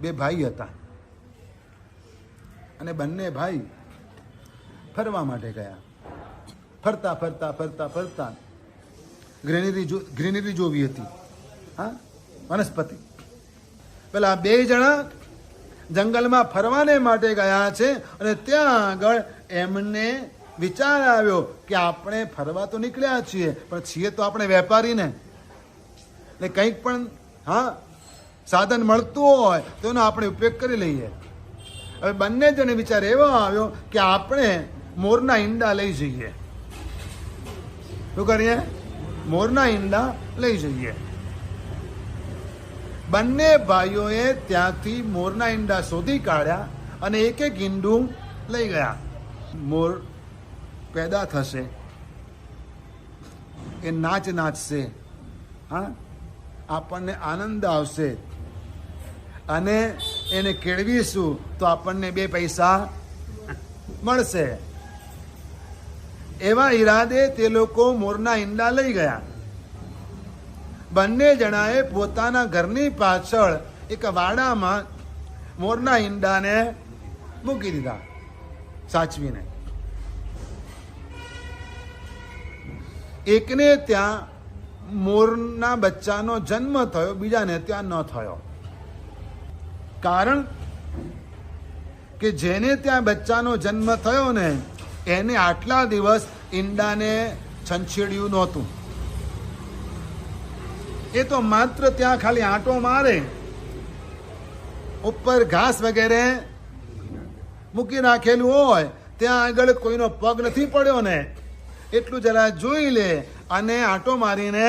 બે ભાઈ હતા અને બંને ભાઈ ફરવા માટે ગયા. ફરતા ફરતા ફરતા ફરતા ગ્રીનરી જોવી હતી, હા, વનસ્પતિ. પેલા બે જણા જંગલમાં ફરવાને માટે ગયા છે અને ત્યાં આગળ એમને વિચાર આવ્યો કે આપણે ફરવા તો નીકળ્યા છીએ, પણ છીએ તો આપણે વેપારી ને, એટલે કંઈક પણ હા સાધન મળતું હોય તો એનો આપણે ઉપયોગ કરી લઈએ. હવે બંને જણે વિચાર એવો આવ્યો કે આપણે મોરના ઈંડા લઈ જઈએ. શું કરીએ? મોરના ઈંડા લઈ જઈએ. બંને ભાઈઓએ ત્યાંથી મોરના ઈંડા શોધી કાઢ્યા અને એક એક ઈંડું લઈ ગયા. મોર પેદા થશે, એ નાચશે, હા, આપણને આનંદ આવશે અને એને કેળવીશું તો આપણને 2 પૈસા મળશે. એવા ઈરાદે તે લોકો મોરના ઈંડા લઈ ગયા. બંને જણાએ પોતાના ઘરની પાછળ એક વાડામાં મોરના ઈંડાને મૂકી દીધા સાચવીને. એકને ત્યાં મોરના બચ્ચાનો જન્મ થયો, બીજાને ત્યાં ન થયો. કારણ કે જેને ત્યાં બચ્ચાનો જન્મ થયો ને એને આટલા દિવસ ઈંડાને છંછેડ્યું નહોતું. એ તો માત્ર ત્યાં ખાલી આંટો મારે, ઉપર ઘાસ વગેરે મૂકી રાખેલું હોય, ત્યાં આગળ કોઈનો પગ નથી પડ્યો ને એટલું જરા જોઈ લે અને આંટો મારીને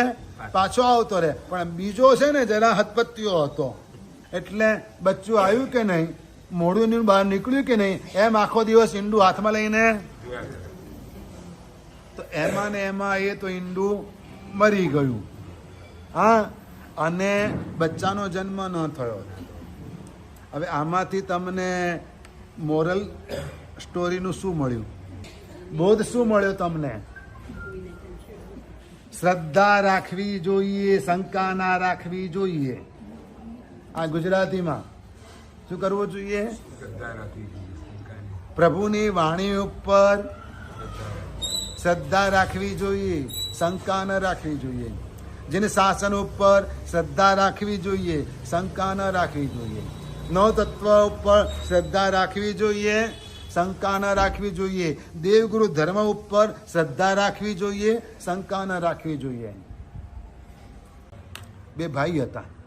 પાછો આવતો રહે. પણ બીજો છે ને જરા હતપત્યો હતો, એટલે બચ્ચું આવ્યું કે નહીં, મોઢું બહાર નીકળ્યું કે નહીં, એમ આખો દિવસ ઈંડું હાથમાં લઈને તો એમાં ને એમાં એ તો ઈંડું મરી ગયું, હા, અને બચ્ચાનો જન્મ ન થયો. હવે આમાંથી તમને મોરલ સ્ટોરીનું શું મળ્યું? બોધ શું મળ્યો તમને? શ્રદ્ધા રાખવી જોઈએ, શંકા ના રાખવી જોઈએ. આ ગુજરાતીમાં શું કરવું જોઈએ? પ્રભુની વાણી ઉપર શ્રદ્ધા રાખવી જોઈએ, શંકા ન રાખવી જોઈએ. જેને શાસન ઉપર શ્રદ્ધા રાખવી જોઈએ, શંકા ન રાખવી જોઈએ. નવ તત્વ ઉપર શ્રદ્ધા રાખવી જોઈએ, શંકા ન રાખવી જોઈએ. દેવગુરુ ધર્મ ઉપર શ્રદ્ધા રાખવી જોઈએ, શંકા ન રાખવી જોઈએ. બે ભાઈ હતા.